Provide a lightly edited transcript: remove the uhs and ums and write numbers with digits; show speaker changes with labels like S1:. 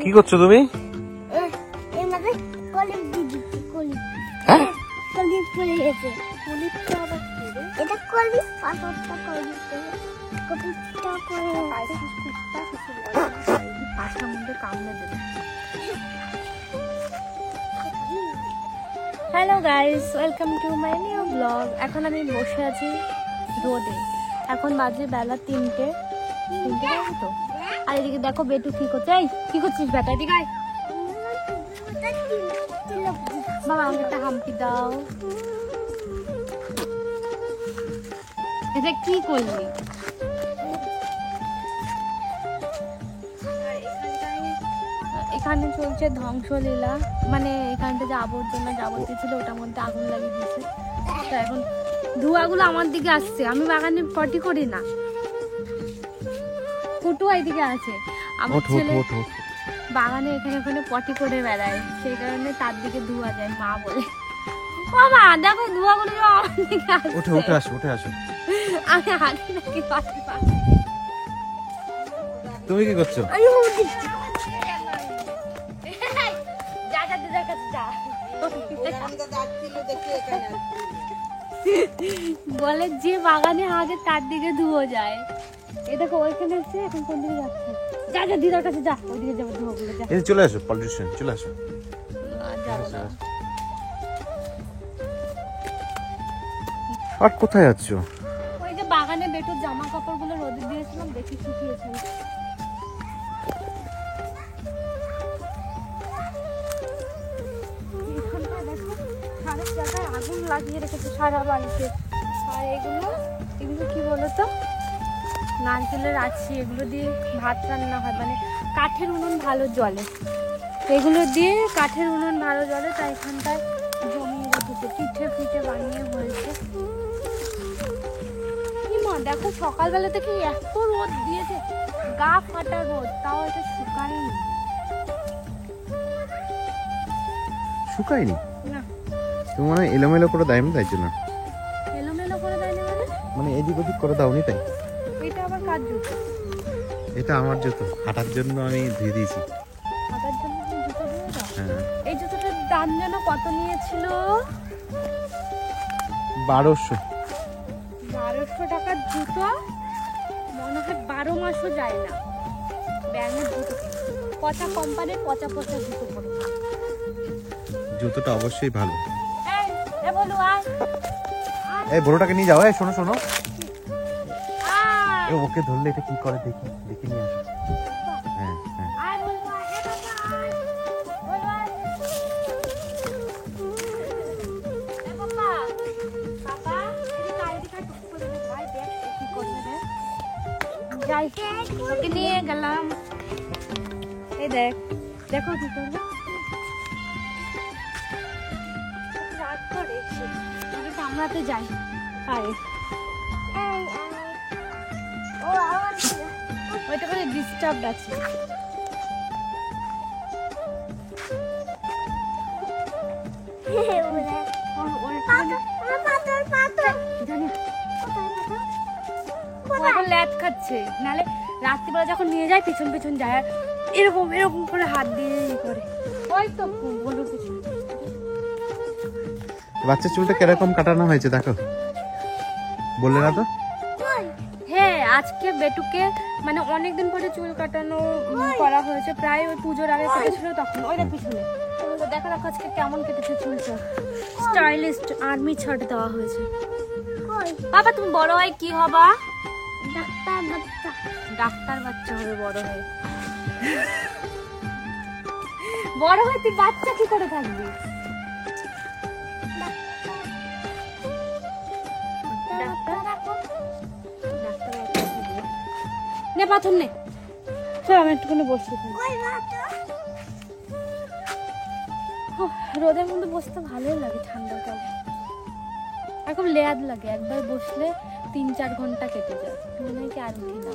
S1: কি করছো তুমি?
S2: Hello guys, welcome to my new blog. এখন আমি বসে আছি রোদে। এখন বাজে বেলা 3টে তো। আর এদিকে দেখো বেটু কি করছে। এই কি করছিস বেটা? এদিকে আয় বাবা, আমাকে একটা হাম্পি দাও। এটা কি করলি? এখানে চলছে ধ্বংসলীলা, মানে এখানটা যে আবর্জনা যাবতীয় ছিল ওটার মধ্যে আগুন লাগিয়ে দিয়েছে। তো এখন ধোঁয়াগুলো আমার দিকে আসছে। আমি বাগানে পটি করি না, কুটু এইদিকে আছে। আমার ছেলে বাগানে এখানে ওখানে পটি করে বেড়ায়, সেই কারণে তার দিকে ধোঁয়া যায়। মা বলে বাবা দেখো ধোঁয়াগুলো আমার দিকে আসছে।
S1: উঠে আসো।
S2: আমি হাঁটি নাকি পাটি পাটি।
S1: তুমি কি করছো?
S2: বলে যে বাগানে আগে তার দিকে ধুয়ো যায়। এই দেখো ওইখানে এসে এখন কোন দিকে যাচ্ছে। যা যা দিদার কাছে যা, ওইদিকে যাবো ধোঁয়াগুলো। যা
S1: এই চলে আসো, পলিটিশিয়ান চলে আসো। আর কোথায় যাচ্ছ?
S2: ওই যে বাগানে বেটুর জামা কাপড়গুলো রোদে দিয়েছিলাম, দেখি শুকিয়েছে। সারা জায়গায় আগুন লাগিয়ে রেখেছে, সারা বাড়িতে। আর এগুলো কি বলতো, নারকেলের আছি, এগুলো দিয়ে ভাত রান্না হয়, মানে কাঠের উনুন ভালো জ্বলে। এগুলো দিয়ে কাঠের উনুন ভালো জ্বলে, তাই এখানটায় জমিয়ে রেখেছে। পিঠে বানিয়ে হয়েছে। কি মা দেখো, সকালবেলা থেকে এত রোদ দিয়েছে, গা ফাটা রোদ, তাও এটা শুকায়নি।
S1: শুকায়নি
S2: না,
S1: তুমি মনে হয় এলোমেলো করে দাও, তাই জন্য।
S2: এলোমেলো করে দেয়নি
S1: মানে এদিক ওদিক করে দাওনি তাই।
S2: এটা আবার কার জুতো?
S1: এটা আমার জুতো, হাঁটার জন্য আমি ধুয়ে দিয়েছি।
S2: হাঁটার জন্য তুমি জুতো ধুয়ে দাও?
S1: হ্যাঁ।
S2: এই জুতোটার দাম যেন কত নিয়েছিল?
S1: 1200
S2: টাকার জুতো, মনে হয় 12 মাসও যায় না। ব্যাঙের জুতো, পচা কোম্পানির পচা জুতো পরে।
S1: জুতোটা অবশ্যই ভালো।
S2: এই বলু আয়,
S1: এই বড়টাকে নিয়ে যাও। এই শোনো
S2: আয়।
S1: ওকে ধরলে এটা কি করে দেখি নিয়ে আসো। হ্যাঁ হ্যাঁ।
S2: আয় বলু আয়, এ বাবা আয়, বলু আয়। এ বাবা, এদিকে আয়, টুকু করে দে ভাই, দেখ কি করছে রে। যাই, ওকে নিয়ে গেলাম। এই দেখো কি করবে। রাত করে ওকে কামড়াতে যাই। আরে ওইটা করে ডিস্টার্ব আছে। ল্যাদ খাচ্ছে, নালে রাত্রিবেলা যখন নিয়ে যায় পিছন যায়, আর এরকম করে হাত দিয়ে করে। ওই তো বলুর পিছনে।
S1: বাচ্চার চুলটা কিরকম কাটানো হয়েছে দেখো, বললে না তো।
S2: হ্যাঁ, আজকে বেটুকে মানে অনেকদিন পরে চুল কাটানো করা হয়েছে, প্রায় ওই পুজোর আগে কেটেছিল তখন। ওইটা পিছনে তো দেখো আজকে কেমন কেটেছে চুলটা। স্টাইলিস্ট আর্মি ছাট দেওয়া হয়েছে। বাবা তুমি বড় হয় কি হবা? ডাক্তার বাচ্চা হবে বড় হয়ে। বড় হয়ে তুই বাচ্চা কি করে থাকবি? নে পাথর নে, চল আমি একটুখানি বসতে থাকি। রোদের মধ্যে বসতে ভালোই লাগে ঠান্ডা কালে, আর খুব লেয়াদ লাগে। একবার বসলে 3-4 ঘন্টা কেটে যায়, মনে হয় কি আর উঠি না।